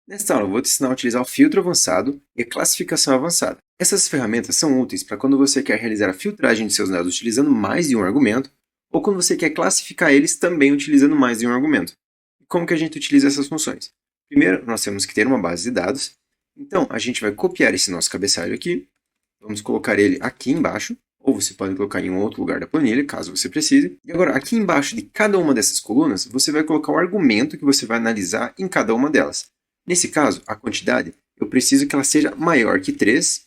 Nesta aula, eu vou te ensinar a utilizar o filtro avançado e a classificação avançada. Essas ferramentas são úteis para quando você quer realizar a filtragem de seus dados utilizando mais de um argumento, ou quando você quer classificar eles também utilizando mais de um argumento. E como que a gente utiliza essas funções? Primeiro, nós temos que ter uma base de dados. Então, a gente vai copiar esse nosso cabeçalho aqui, vamos colocar ele aqui embaixo, ou você pode colocar em um outro lugar da planilha, caso você precise. E agora, aqui embaixo de cada uma dessas colunas, você vai colocar o argumento que você vai analisar em cada uma delas. Nesse caso, a quantidade, eu preciso que ela seja maior que 3,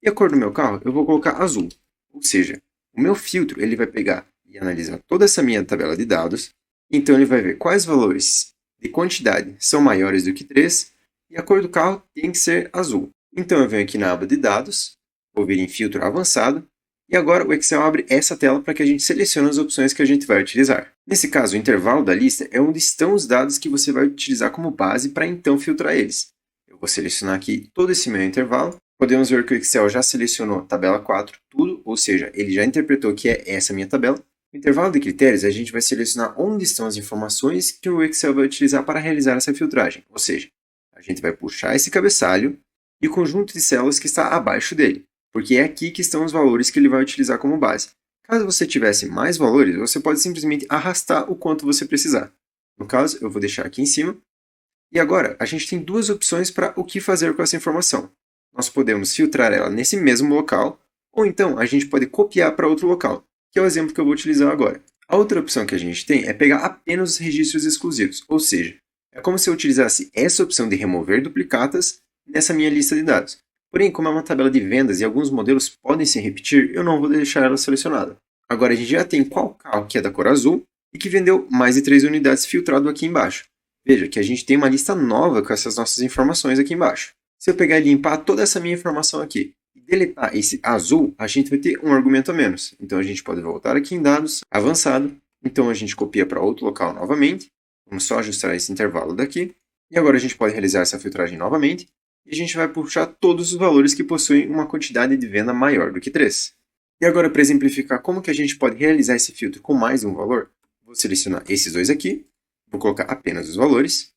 e a cor do meu carro eu vou colocar azul. Ou seja, o meu filtro ele vai pegar e analisar toda essa minha tabela de dados, então ele vai ver quais valores de quantidade são maiores do que 3, e a cor do carro tem que ser azul. Então eu venho aqui na aba de dados, vou vir em filtro avançado, e agora o Excel abre essa tela para que a gente selecione as opções que a gente vai utilizar. Nesse caso, o intervalo da lista é onde estão os dados que você vai utilizar como base para então filtrar eles. Eu vou selecionar aqui todo esse meu intervalo. Podemos ver que o Excel já selecionou tabela 4, tudo, ou seja, ele já interpretou que é essa minha tabela. No intervalo de critérios, a gente vai selecionar onde estão as informações que o Excel vai utilizar para realizar essa filtragem. Ou seja, a gente vai puxar esse cabeçalho e o conjunto de células que está abaixo dele, porque é aqui que estão os valores que ele vai utilizar como base. Caso você tivesse mais valores, você pode simplesmente arrastar o quanto você precisar. No caso, eu vou deixar aqui em cima. E agora, a gente tem duas opções para o que fazer com essa informação. Nós podemos filtrar ela nesse mesmo local, ou então a gente pode copiar para outro local, que é o exemplo que eu vou utilizar agora. A outra opção que a gente tem é pegar apenas os registros exclusivos, ou seja, é como se eu utilizasse essa opção de remover duplicatas nessa minha lista de dados. Porém, como é uma tabela de vendas e alguns modelos podem se repetir, eu não vou deixar ela selecionada. Agora a gente já tem qual carro que é da cor azul e que vendeu mais de 3 unidades filtrado aqui embaixo. Veja que a gente tem uma lista nova com essas nossas informações aqui embaixo. Se eu pegar e limpar toda essa minha informação aqui e deletar esse azul, a gente vai ter um argumento a menos. Então a gente pode voltar aqui em dados, avançado. Então a gente copia para outro local novamente. Vamos só ajustar esse intervalo daqui. E agora a gente pode realizar essa filtragem novamente. E a gente vai puxar todos os valores que possuem uma quantidade de venda maior do que 3. E agora, para exemplificar como que a gente pode realizar esse filtro com mais de um valor, vou selecionar esses dois aqui, vou colocar apenas os valores,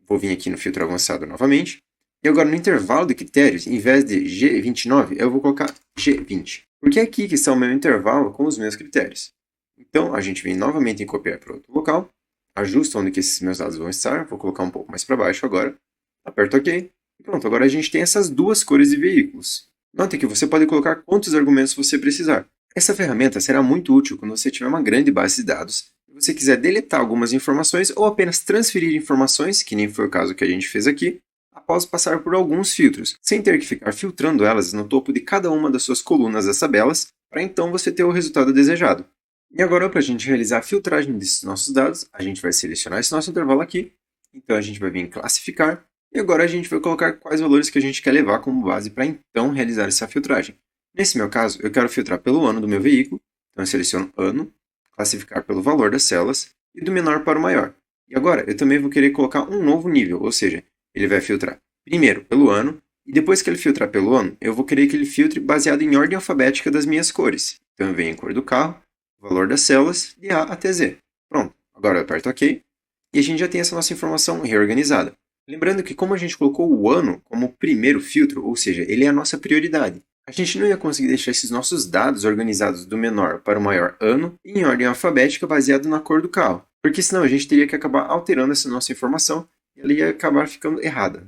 vou vir aqui no filtro avançado novamente, e agora no intervalo de critérios, em vez de G29, eu vou colocar G20, porque é aqui que está o meu intervalo com os meus critérios. Então, a gente vem novamente em copiar para outro local, ajusto onde que esses meus dados vão estar, vou colocar um pouco mais para baixo agora, aperto OK. Pronto, agora a gente tem essas duas cores de veículos. Note que você pode colocar quantos argumentos você precisar. Essa ferramenta será muito útil quando você tiver uma grande base de dados e você quiser deletar algumas informações ou apenas transferir informações, que nem foi o caso que a gente fez aqui, após passar por alguns filtros, sem ter que ficar filtrando elas no topo de cada uma das suas colunas das tabelas, para então você ter o resultado desejado. E agora, para a gente realizar a filtragem desses nossos dados, a gente vai selecionar esse nosso intervalo aqui, então a gente vai vir em classificar, e agora a gente vai colocar quais valores que a gente quer levar como base para então realizar essa filtragem. Nesse meu caso, eu quero filtrar pelo ano do meu veículo, então eu seleciono ano, classificar pelo valor das células e do menor para o maior. E agora eu também vou querer colocar um novo nível, ou seja, ele vai filtrar primeiro pelo ano e depois que ele filtrar pelo ano, eu vou querer que ele filtre baseado em ordem alfabética das minhas cores. Então eu venho em cor do carro, valor das células de A até Z. Pronto, agora eu aperto OK e a gente já tem essa nossa informação reorganizada. Lembrando que como a gente colocou o ano como primeiro filtro, ou seja, ele é a nossa prioridade, a gente não ia conseguir deixar esses nossos dados organizados do menor para o maior ano em ordem alfabética baseado na cor do carro, porque senão a gente teria que acabar alterando essa nossa informação e ela ia acabar ficando errada.